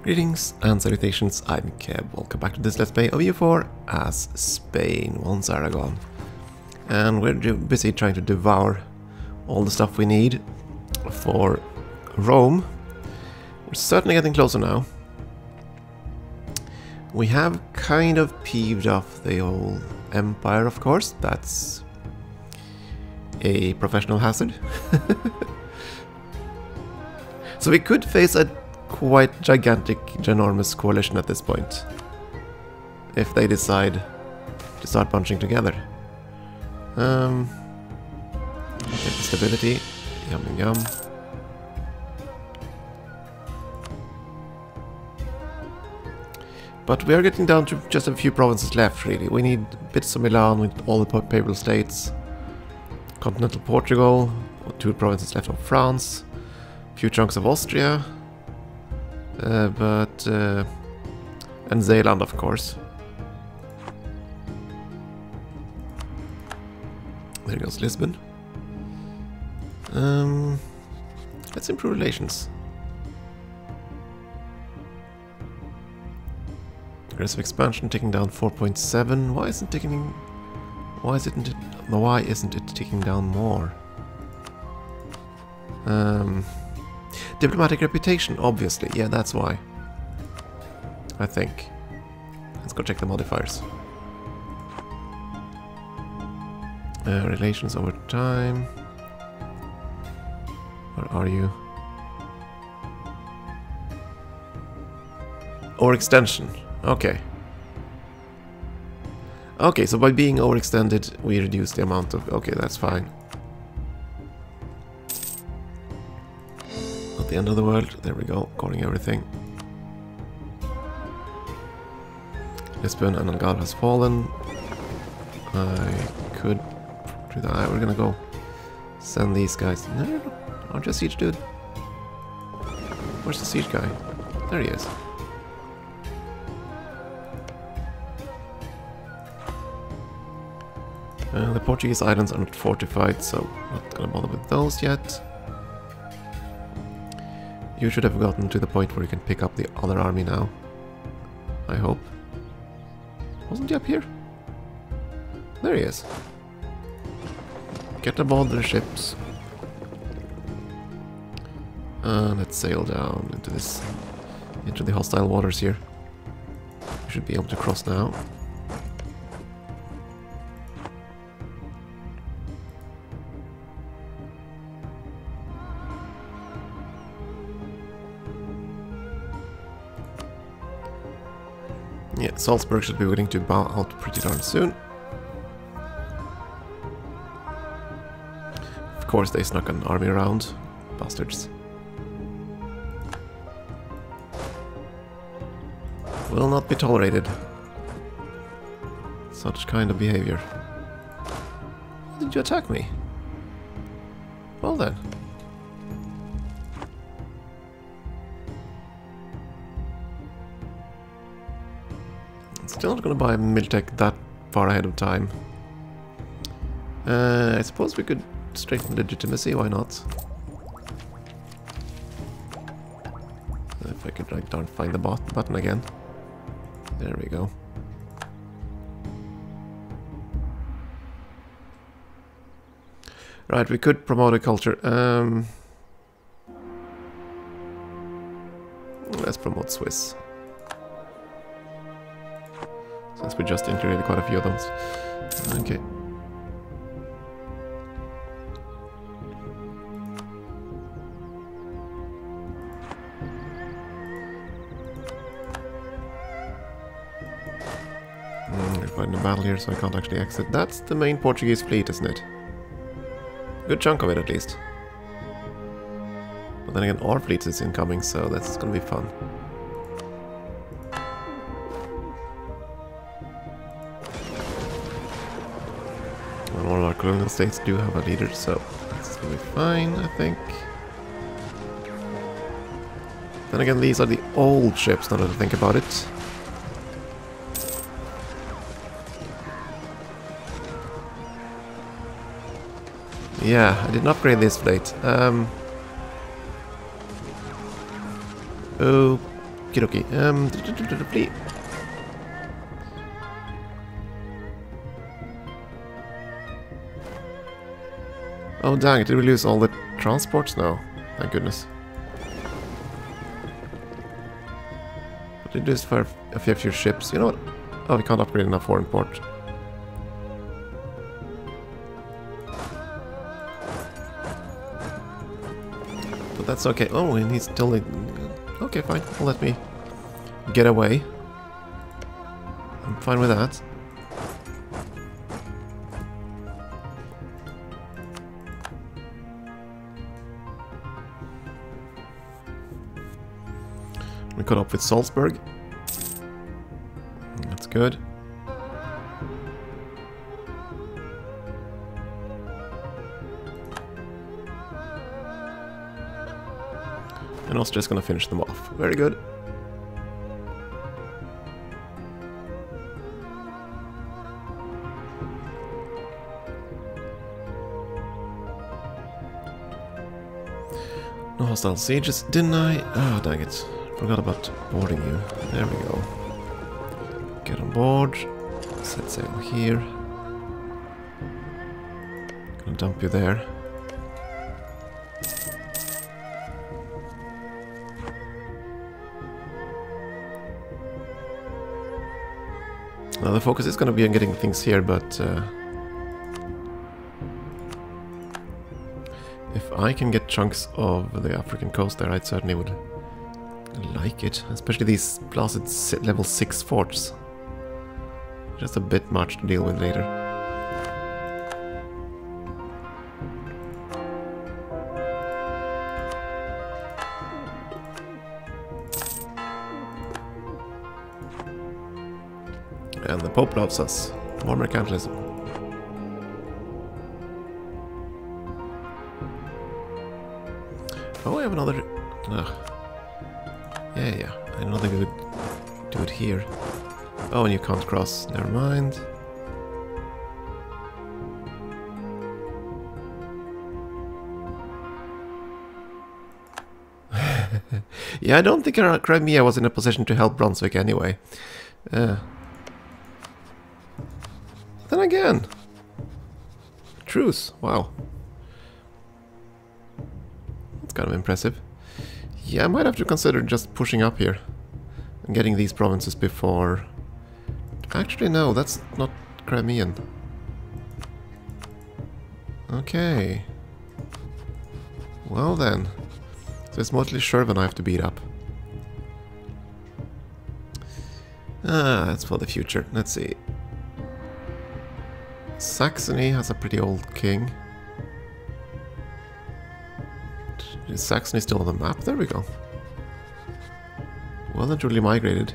Greetings and salutations, I'm Keb. Welcome back to this Let's Play of EU4 as Spain, once Aragon. And we're busy trying to devour all the stuff we need for Rome. We're certainly getting closer now. We have kind of peeved off the old empire, of course. That's a professional hazard. So we could face a quite gigantic, ginormous coalition at this point, if they decide to start bunching together. Get the stability, yum yum yum. But we are getting down to just a few provinces left, really. We need bits of Milan with all the papal states, continental Portugal, 2 provinces left of France, a few chunks of Austria. And Zeeland, of course. There goes Lisbon. Let's improve relations. Aggressive expansion taking down 4.7. Why isn't it ticking down more? Diplomatic reputation, obviously. Yeah, that's why. I think. Let's go check the modifiers. Relations over time. Where are you? Overextension. Okay. Okay, so by being overextended, we reduce the amount of... Okay, that's fine. The end of the world. There we go, calling everything. Lisbon and Algarve has fallen. I could do that. We're gonna go send these guys. No, aren't you a siege dude? Where's the siege guy? There he is. The Portuguese islands are not fortified, so not gonna bother with those yet. You should have gotten to the point where you can pick up the other army now. I hope. Wasn't he up here? There he is. Get aboard their ships. Let's sail down into the hostile waters here. We should be able to cross now. Yeah, Salzburg should be willing to bow out pretty darn soon. Of course they snuck an army around. Bastards. Will not be tolerated. Such kind of behavior. Why did you attack me? Well then. Still not gonna buy Miltech that far ahead of time. I suppose we could strengthen legitimacy, why not? If I could right down find the button again. There we go. Right, we could promote a culture. Let's promote Swiss. Since we just integrated quite a few of them. Okay. We're fighting a battle here, so I can't actually exit. That's the main Portuguese fleet, isn't it? Good chunk of it, at least. But then again, our fleet is incoming, so that's gonna be fun. All of our colonial states do have a leader, so that's gonna be fine, I think. Then again, these are the old ships, now that I think about it. Yeah, I didn't upgrade this fleet. Okie dokie. Oh dang it, did we lose all the transports now? Thank goodness. But we lose for a few ships. You know what? Oh, we can't upgrade in a foreign port. But that's okay. Oh, and he's still... Okay, fine. Well, let me get away. I'm fine with that. We caught up with Salzburg. That's good. And Austria's gonna finish them off. Very good. No hostile sieges, didn't I? Oh, dang it. Forgot about boarding you. There we go. Get on board. Set sail here. Gonna dump you there. Now the focus is gonna be on getting things here, but if I can get chunks of the African coast there, I certainly would like it. Especially these blasted level 6 forts. Just a bit much to deal with later. And the Pope loves us. More mercantilism. Oh, I have another... Yeah. I know they would do it here. Oh, and you can't cross. Never mind. Yeah, I don't think Crimea was in a position to help Brunswick anyway. Then again, truce. Wow, that's kind of impressive. Yeah, I might have to consider just pushing up here and getting these provinces before. Actually, no, that's not Crimean. Okay. Well then. So it's mostly Shervan I have to beat up. That's for the future. Let's see. Saxony has a pretty old king. Is Saxony still on the map? There we go. Well, not really migrated.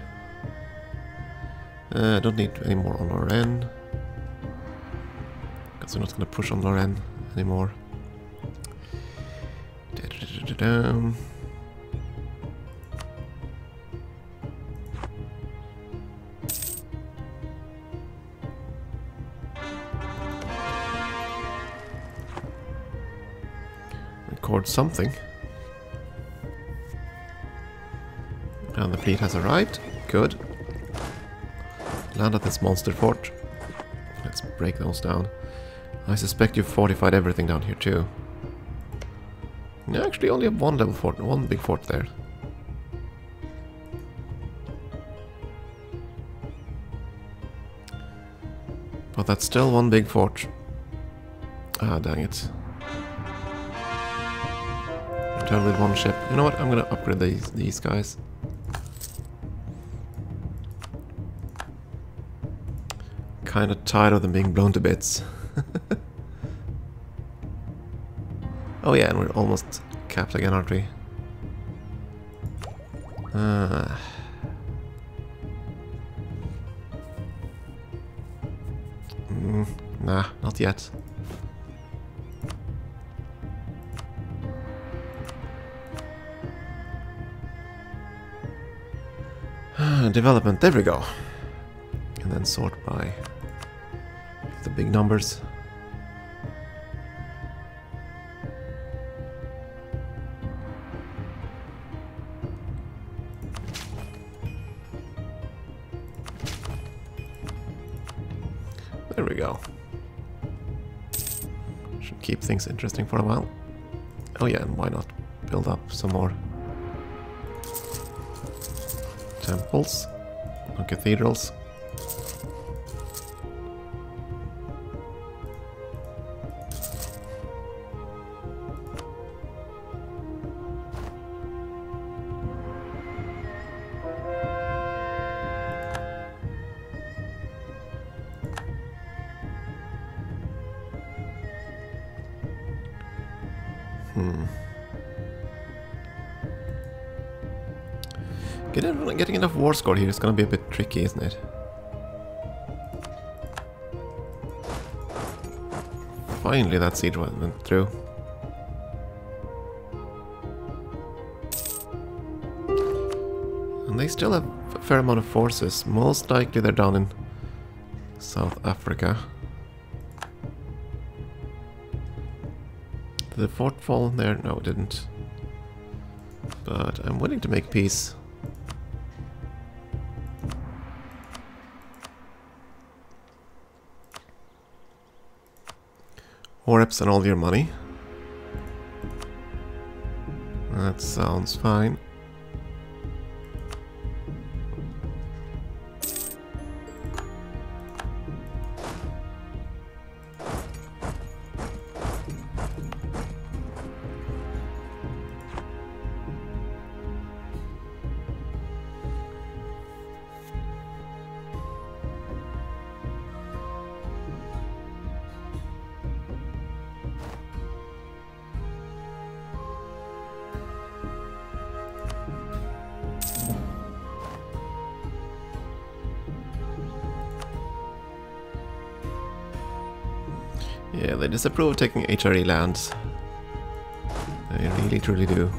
I don't need any more on Lorraine. Because we're not going to push on Lorraine anymore. Record something. And the fleet has arrived. Good. Land at this monster fort. Let's break those down. I suspect you've fortified everything down here too. You actually only have one level fort, one big fort there. But that's still one big fort. Ah, dang it. Return with one ship. You know what? I'm gonna upgrade these guys. Kinda tired of them being blown to bits. Oh yeah, and we're almost capped again, aren't we? Nah, not yet. Development, there we go. And then sort by the big numbers. There we go. Should keep things interesting for a while. Oh yeah, and why not build up some more temples or cathedrals. Getting enough war score here is gonna be a bit tricky, isn't it? Finally that siege went through. And they still have a fair amount of forces. Most likely they're down in South Africa. Did the fort fall there? No, it didn't. But I'm willing to make peace. War reps and all your money. That sounds fine. Yeah, they disapprove of taking HRE lands. They really truly do.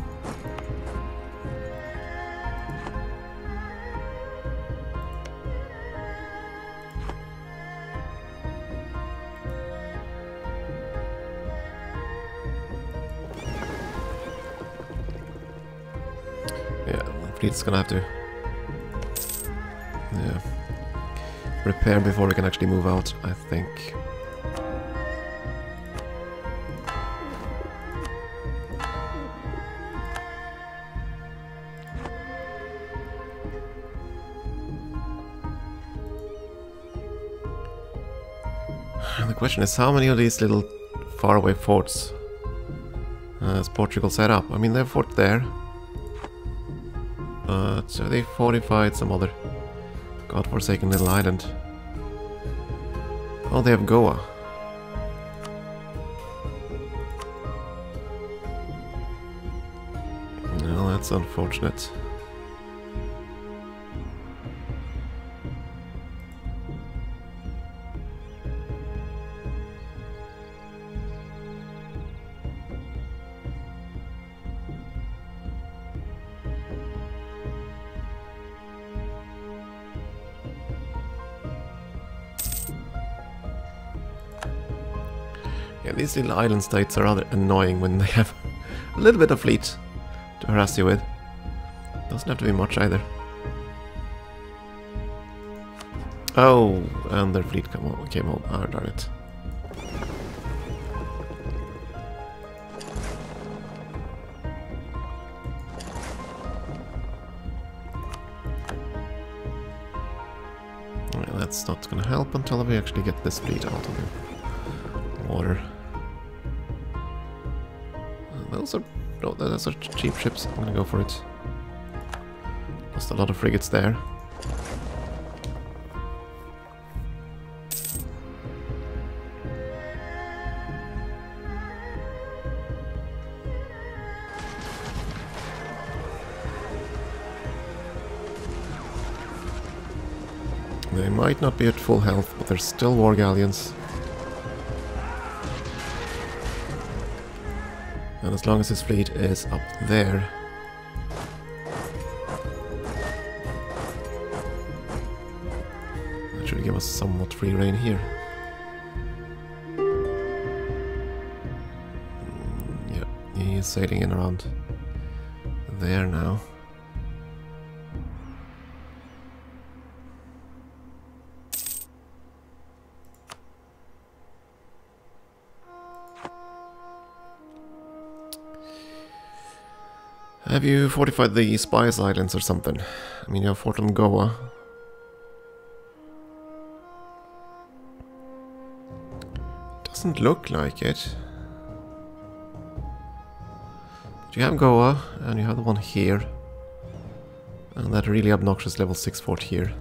Yeah, the fleet's gonna have to repair before we can actually move out, I think. The question is, how many of these little faraway forts has Portugal set up? I mean, they have a fort there, but they fortified some other godforsaken little island. Oh, they have Goa. Well, that's unfortunate. Yeah, these little island states are rather annoying when they have a little bit of fleet to harass you with. Doesn't have to be much either. Oh, and their fleet came home. Oh, darn it. Well, that's not gonna help until we actually get this fleet out of the water. Those are cheap ships. I'm gonna go for it. Lost a lot of frigates there. They might not be at full health, but they're still war galleons. And as long as his fleet is up there, that should give us somewhat free reign here. Yeah, he is sailing in around there now. Have you fortified the Spice Islands or something? I mean, you have Fort on Goa. Doesn't look like it. You have Goa, and you have the one here. And that really obnoxious level 6 fort here.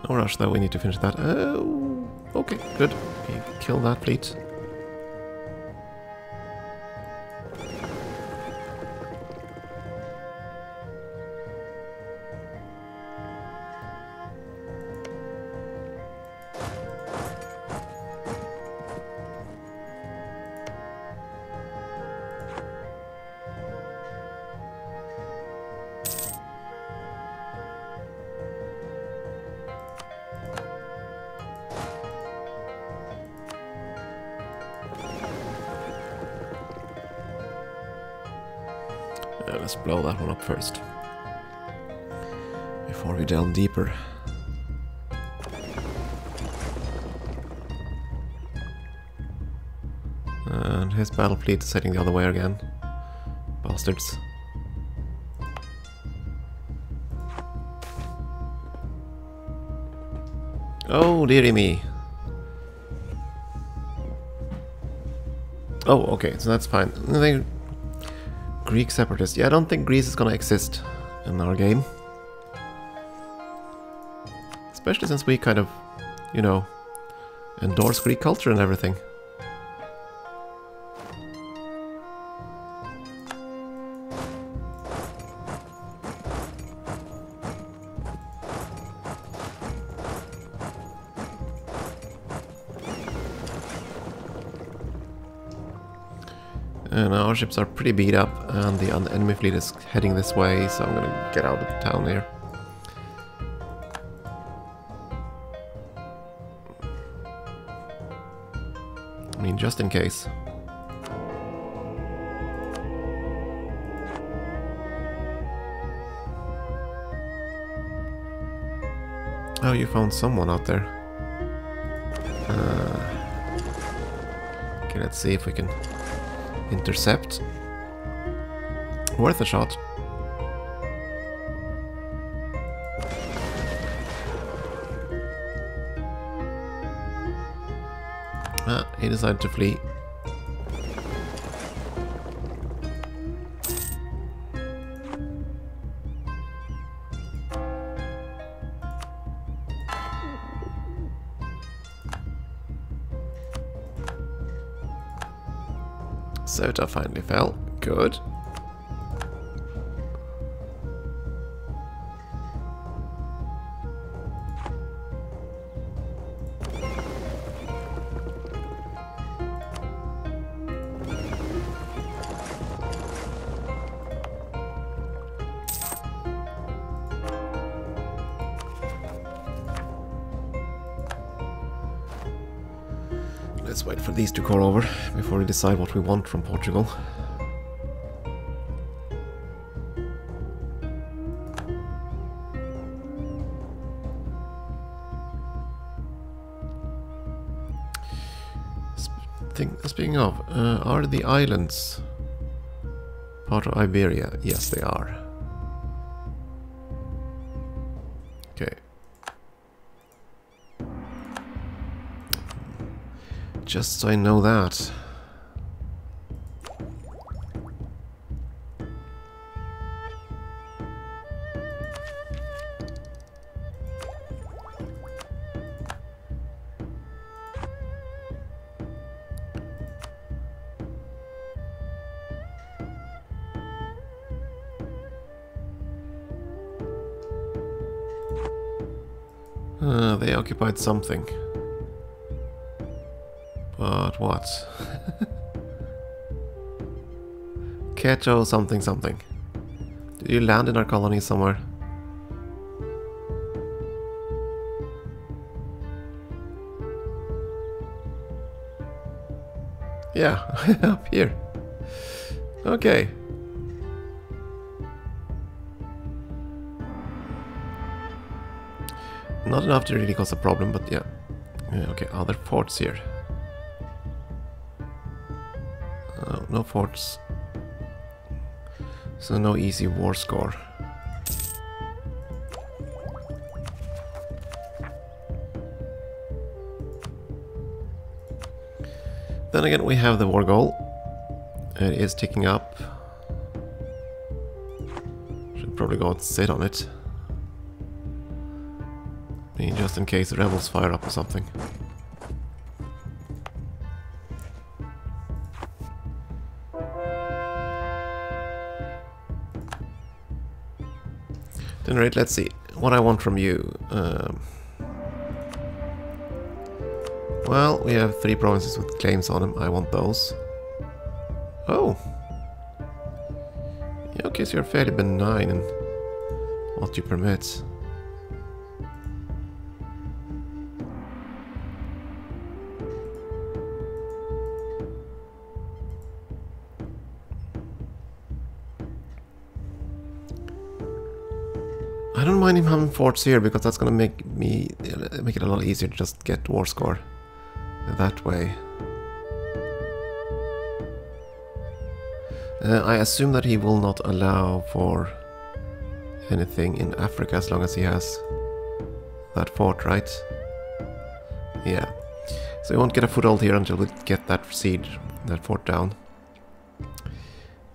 No rush though, we need to finish that. Oh, okay, good. We killed that fleet. Let's blow that one up first, before we delve deeper. And his battle fleet is heading the other way again. Bastards. Oh, dearie me. Oh, okay, so that's fine. Greek separatists. Yeah, I don't think Greece is gonna exist in our game. Especially since we kind of, you know, endorse Greek culture and everything. And our ships are pretty beat up, and the enemy fleet is heading this way, so I'm gonna get out of the town here. I mean, just in case. Oh, you found someone out there. Okay, let's see if we can intercept. Worth a shot. He decided to flee. Ceuta finally fell. Good. Let's wait for these to core over before we decide what we want from Portugal. Speaking of, are the islands part of Iberia? Yes, they are. Okay. Just so I know that. They occupied something. But what? Keto something something. Did you land in our colony somewhere? Yeah, up here. Okay. Not enough to really cause a problem, but yeah. Okay, other forts here. No forts. So no easy war score. Then again, we have the war goal. It is ticking up. Should probably go and sit on it. I mean, just in case the rebels fire up or something. Then right, let's see what I want from you. Well, we have 3 provinces with claims on them. I want those. Oh! Yeah, okay, so you're fairly benign in what you permit. I don't mind him having forts here because that's gonna make it a lot easier to just get war score that way. I assume that he will not allow for anything in Africa as long as he has that fort, right? Yeah. So we won't get a foothold here until we get that siege, that fort down.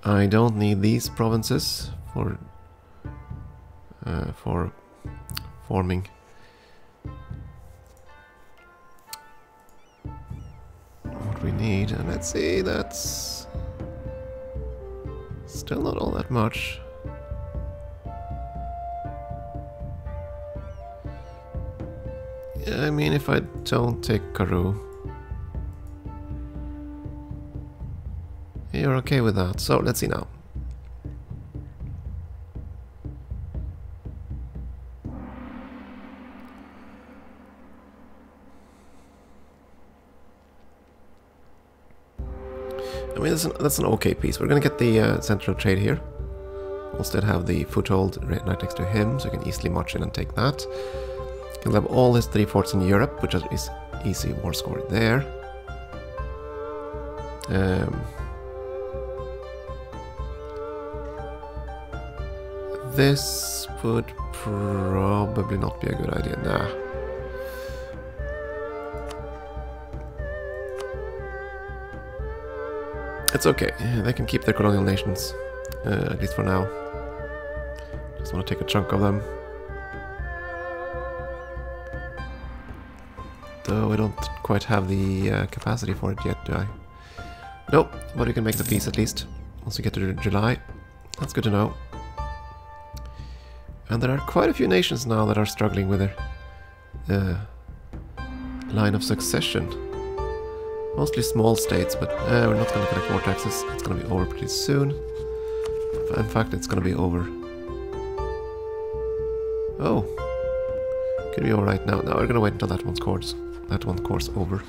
I don't need these provinces for forming. What we need, and let's see, that's still not all that much. Yeah, I mean, if I don't take Karoo, you're okay with that. So let's see now. I mean, that's an okay piece. We're gonna get the central trade here. We'll still have the foothold right next to him, so we can easily march in and take that. He'll have all his 3 forts in Europe, which is easy war score there. This would probably not be a good idea. Nah. It's okay, they can keep their colonial nations, at least for now. Just want to take a chunk of them. Though I don't quite have the capacity for it yet, do I? Nope, but we can make the peace at least, once we get to July. That's good to know. And there are quite a few nations now that are struggling with their line of succession. Mostly small states, but we're not going to collect more taxes. It's going to be over pretty soon. In fact, it's going to be over. Oh. Could be alright now. Now we're going to wait until that one course over.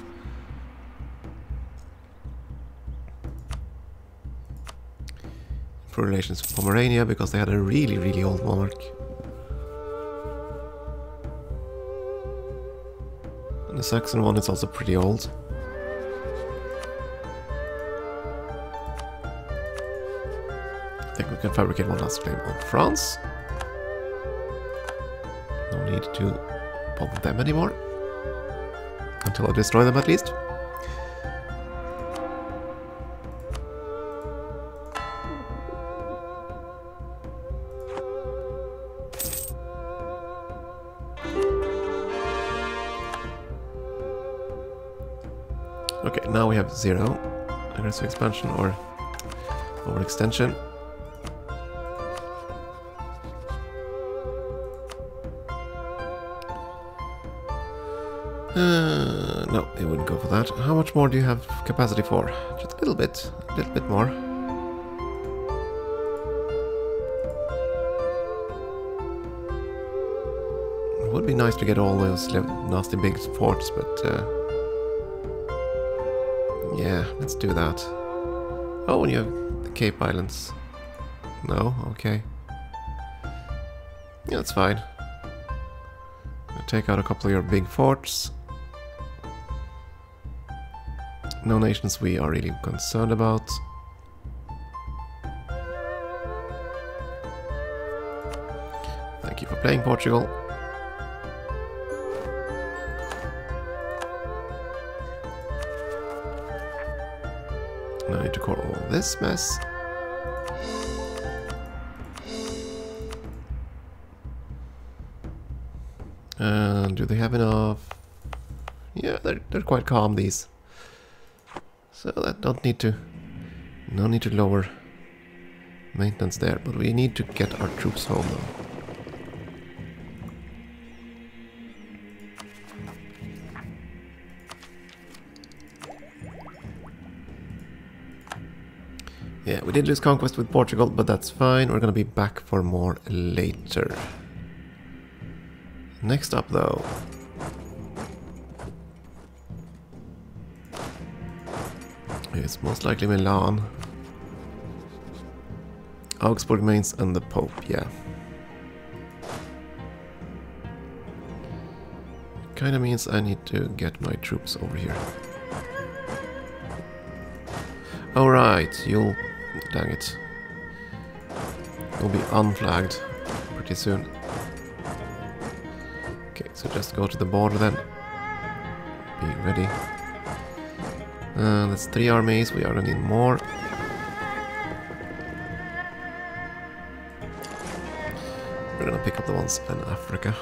For relations with Pomerania, because they had a really, really old monarch. And the Saxon one is also pretty old. I think we can fabricate one last claim on France. No need to bother them anymore. Until I destroy them at least. Okay, now we have 0 aggressive expansion or overextension. No, it wouldn't go for that. How much more do you have capacity for? Just a little bit more. It would be nice to get all those nasty big forts, but yeah, let's do that. Oh, and you have the Cape Islands. No, okay. Yeah, that's fine. Take out a couple of your big forts. No nations we are really concerned about. Thank you for playing, Portugal. Now I need to call all this mess. And do they have enough? Yeah, they're quite calm, these. So that no need to lower maintenance there, but we need to get our troops home now. Yeah, we did lose conquest with Portugal, but that's fine. We're gonna be back for more later. Next up, though. It's most likely Milan. Augsburg, Mainz, and the Pope, yeah. Kinda means I need to get my troops over here. Alright, you'll... dang it. You'll be unflagged pretty soon. Okay, so just go to the border then. Be ready. That's 3 armies, we are gonna need more. We're gonna pick up the ones in Africa.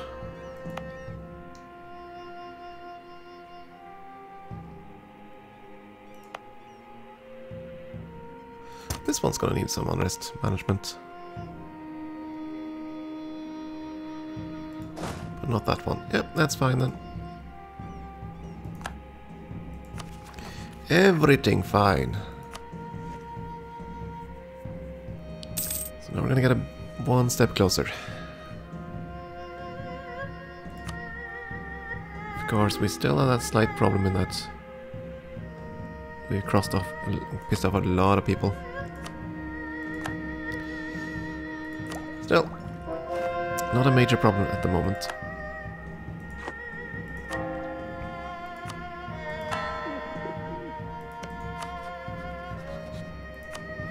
This one's gonna need some unrest management. But not that one. Yep, that's fine then. Everything fine. So now we're gonna get one step closer. Of course, we still have that slight problem in that we pissed off a lot of people. Still, not a major problem at the moment.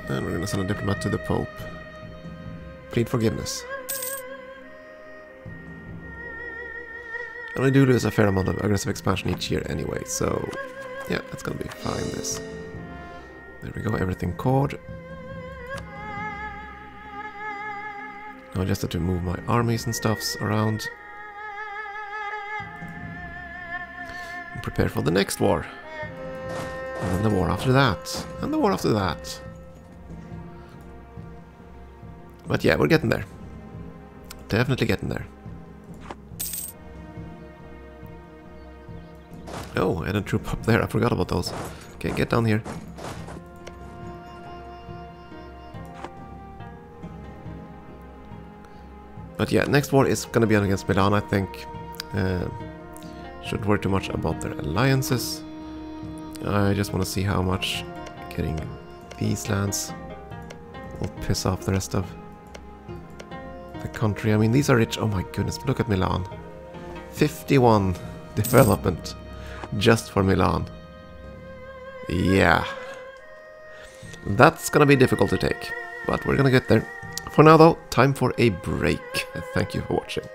And we're gonna send a diplomat to the Pope. Plead forgiveness. And we do lose a fair amount of aggressive expansion each year anyway, so yeah, that's gonna be fine, this. There we go, everything cord. Now I just have to move my armies and stuffs around. And prepare for the next war. And then the war after that. And the war after that. But yeah, we're getting there. Definitely getting there. Oh, I had a troop up there. I forgot about those. Okay, get down here. But yeah, next war is going to be against Milan, I think. Shouldn't worry too much about their alliances. I just want to see how much getting these lands will piss off the rest of the country. I mean, these are rich. Oh my goodness, look at Milan. 51 development just for Milan. Yeah. That's gonna be difficult to take, but we're gonna get there. For now though, time for a break. Thank you for watching.